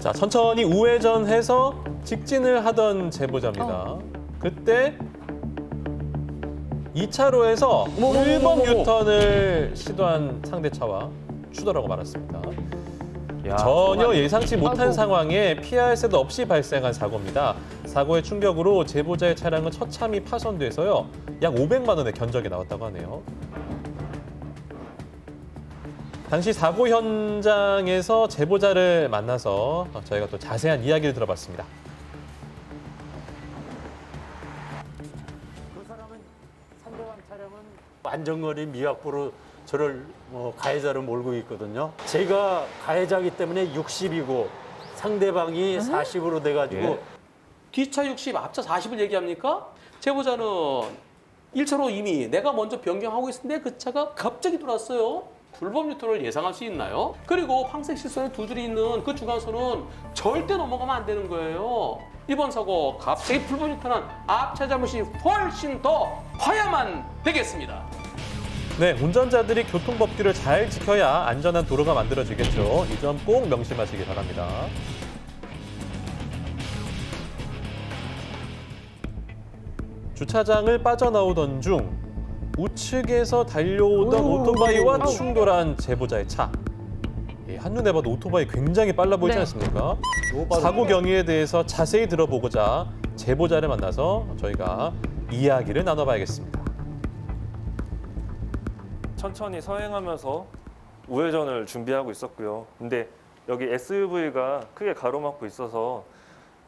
자, 천천히 우회전해서 직진을 하던 제보자입니다. 그때 2차로에서 1번 유턴을 시도한 상대차와 추돌하고 말았습니다. 야, 전혀 정말. 예상치 못한 상황에 피할 새도 없이 발생한 사고입니다. 사고의 충격으로 제보자의 차량은 처참히 파손돼서요. 약 500만 원의 견적이 나왔다고 하네요. 당시 사고 현장에서 제보자를 만나서 저희가 또 자세한 이야기를 들어봤습니다. 그 사람은 상대방 차량은 안전거리 미확보로 저를 가해자로 몰고 있거든요. 제가 가해자이기 때문에 60이고 상대방이 40으로 돼가지고 예. 뒷차 60, 앞차 40을 얘기합니까? 제보자는 1차로 이미 내가 먼저 변경하고 있었는데 그 차가 갑자기 들어왔어요. 불법 유턴을 예상할 수 있나요? 그리고 황색 실선에 두 줄이 있는 그 중간선은 절대 넘어가면 안 되는 거예요. 이번 사고 갑자기 불법 유턴한 앞차 잘못이 훨씬 더 커야만 되겠습니다. 네, 운전자들이 교통법규를 잘 지켜야 안전한 도로가 만들어지겠죠. 이 점 꼭 명심하시기 바랍니다. 주차장을 빠져나오던 중 우측에서 달려오던 오토바이와 충돌한 제보자의 차. 한눈에 봐도 오토바이 굉장히 빨라 보이지 네. 않습니까? 사고 경위에 대해서 자세히 들어보고자 제보자를 만나서 저희가 이야기를 나눠봐야겠습니다. 천천히 서행하면서 우회전을 준비하고 있었고요. 근데 여기 SUV가 크게 가로막고 있어서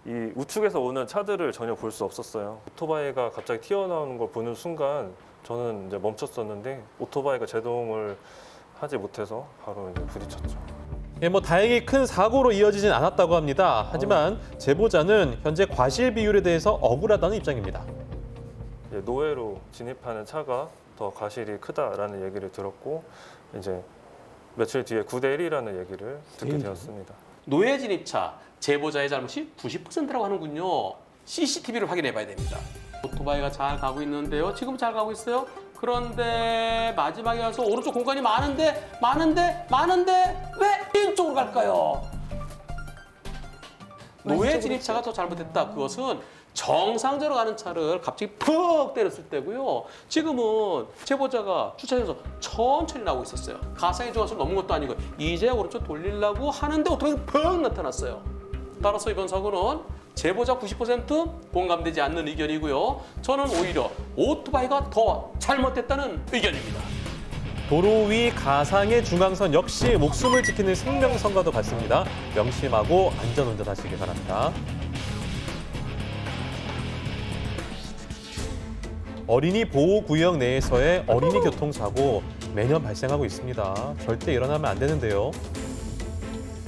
이 우측에서 오는 차들을 전혀 볼 수 없었어요. 오토바이가 갑자기 튀어나오는 걸 보는 순간 저는 이제 멈췄었는데 오토바이가 제동을 하지 못해서 바로 이제 부딪혔죠. 예, 다행히 큰 사고로 이어지진 않았다고 합니다. 하지만 제보자는 현재 과실 비율에 대해서 억울하다는 입장입니다. 이제 노회로 진입하는 차가 더 과실이 크다라는 얘기를 들었고 이제 며칠 뒤에 9대 1이라는 얘기를 듣게 되었습니다. 노예 진입차 제보자의 잘못이 90%라고 하는군요. CCTV를 확인해 봐야 됩니다. 오토바이가 잘 가고 있는데요. 지금 잘 가고 있어요. 그런데 마지막에 와서 오른쪽 공간이 많은데 왜 왼쪽으로 갈까요? 노예 진입차가 더 잘못했다. 그것은 정상적으로 가는 차를 갑자기 푹 때렸을 때고요. 지금은 제보자가 주차장에서 천천히 나오고 있었어요. 가상의 중앙선을 넘은 것도 아니고 이제 오른쪽 돌리려고 하는데 오토바이가 푹 나타났어요. 따라서 이번 사고는 제보자 90% 공감되지 않는 의견이고요. 저는 오히려 오토바이가 더 잘못됐다는 의견입니다. 도로 위 가상의 중앙선 역시 목숨을 지키는 생명선과도 같습니다. 명심하고 안전운전하시기 바랍니다. 어린이 보호구역 내에서의 어린이 교통사고 매년 발생하고 있습니다. 절대 일어나면 안 되는데요.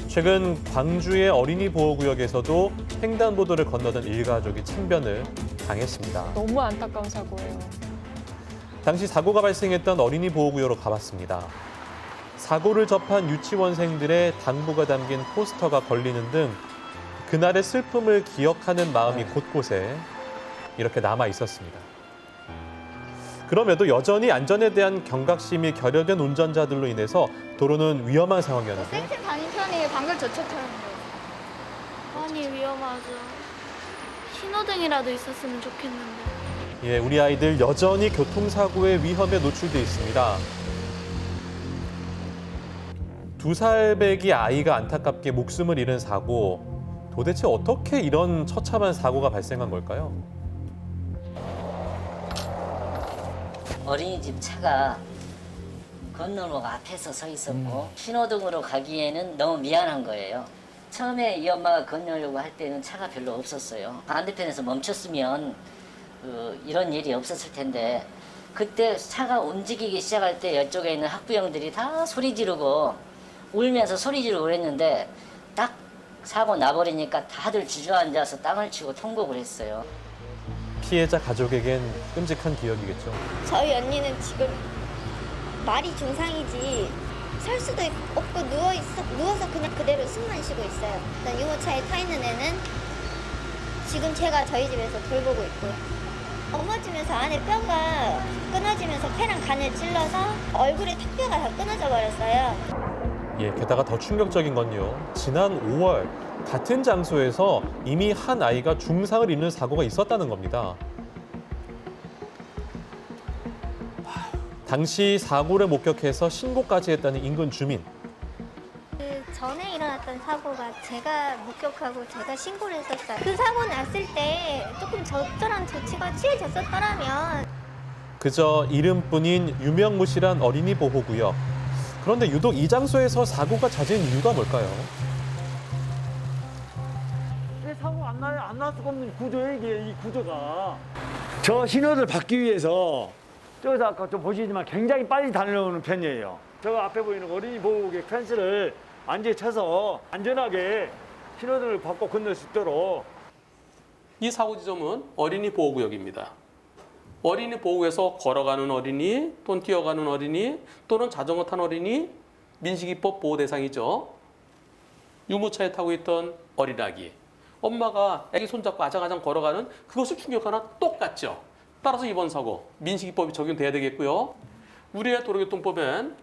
최근 광주의 어린이 보호구역에서도 횡단보도를 건너던 일가족이 참변을 당했습니다. 너무 안타까운 사고예요. 당시 사고가 발생했던 어린이 보호구역으로 가봤습니다. 사고를 접한 유치원생들의 당부가 담긴 포스터가 걸리는 등 그날의 슬픔을 기억하는 마음이 곳곳에 이렇게 남아 있었습니다. 그럼에도 여전히 안전에 대한 경각심이 결여된 운전자들로 인해서 도로는 위험한 상황이었는데요. 쌩쌩 다닌 편이에요. 방금 저쪽처럼. 많이 위험하죠. 신호등이라도 있었으면 좋겠는데. 예, 우리 아이들 여전히 교통사고의 위험에 노출돼 있습니다. 2살 배기 아이가 안타깝게 목숨을 잃은 사고, 도대체 어떻게 이런 처참한 사고가 발생한 걸까요? 어린이집 차가 건너로 앞에서 서 있었고 신호등으로 가기에는 너무 미안한 거예요. 처음에 이 엄마가 건너려고 할 때는 차가 별로 없었어요. 반대편에서 멈췄으면 이런 일이 없었을 텐데 그때 차가 움직이기 시작할 때 이쪽에 있는 학부형들이 다 소리 지르고 울면서 소리 지르고 그랬는데 딱 사고 나버리니까 다들 주저앉아서 땅을 치고 통곡을 했어요. 피해자 가족에겐 끔찍한 기억이겠죠. 저희 언니는 지금 말이 중상이지 설 수도 없고 누워서 그냥 그대로 숨만 쉬고 있어요. 일단 유모차에 타 있는 애는 지금 제가 저희 집에서 돌보고 있고요. 넘어지면서 안에 뼈가 끊어지면서 폐랑 간을 찔러서 얼굴에 턱뼈가 다 끊어져 버렸어요. 예, 게다가 더 충격적인 건요. 지난 5월 같은 장소에서 이미 한 아이가 중상을 입는 사고가 있었다는 겁니다. 당시 사고를 목격해서 신고까지 했다는 인근 주민. 그 전에 일어났던 사고가 제가 목격하고 제가 신고를 했었어요. 그 사고 났을 때 조금 적절한 조치가 취해졌었더라면 그저 이름뿐인 유명무실한 어린이 보호구역. 그런데 유독 이 장소에서 사고가 잦은 이유가 뭘까요? 왜 사고 안 날 수가 없는 구조예요, 이게 이 구조가. 저 신호를 받기 위해서 저기서 아까 좀 보시지만 굉장히 빨리 달려오는 편이에요. 저 앞에 보이는 어린이 보호구역 펜스를 완전히 쳐서 안전하게 신호등을 받고 건널 수 있도록. 이 사고 지점은 어린이 보호구역입니다. 어린이 보호구역에서 걸어가는 어린이 또는 뛰어가는 어린이 또는 자전거 탄 어린이 민식이법 보호 대상이죠. 유모차에 타고 있던 어린아기. 엄마가 아기 손잡고 아장아장 걸어가는 그것을 충격하나 똑같죠. 따라서 이번 사고 민식이법이 적용돼야 되겠고요. 우리의 도로교통법엔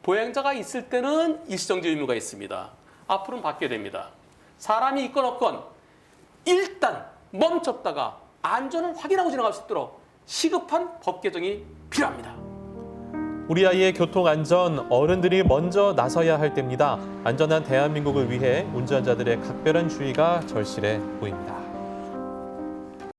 보행자가 있을 때는 일시정지 의무가 있습니다. 앞으로는 바뀌어야 됩니다. 사람이 있건 없건 일단 멈췄다가 안전을 확인하고 지나갈 수 있도록 시급한 법 개정이 필요합니다. 우리 아이의 교통 안전 어른들이 먼저 나서야 할 때입니다. 안전한 대한민국을 위해 운전자들의 각별한 주의가 절실해 보입니다.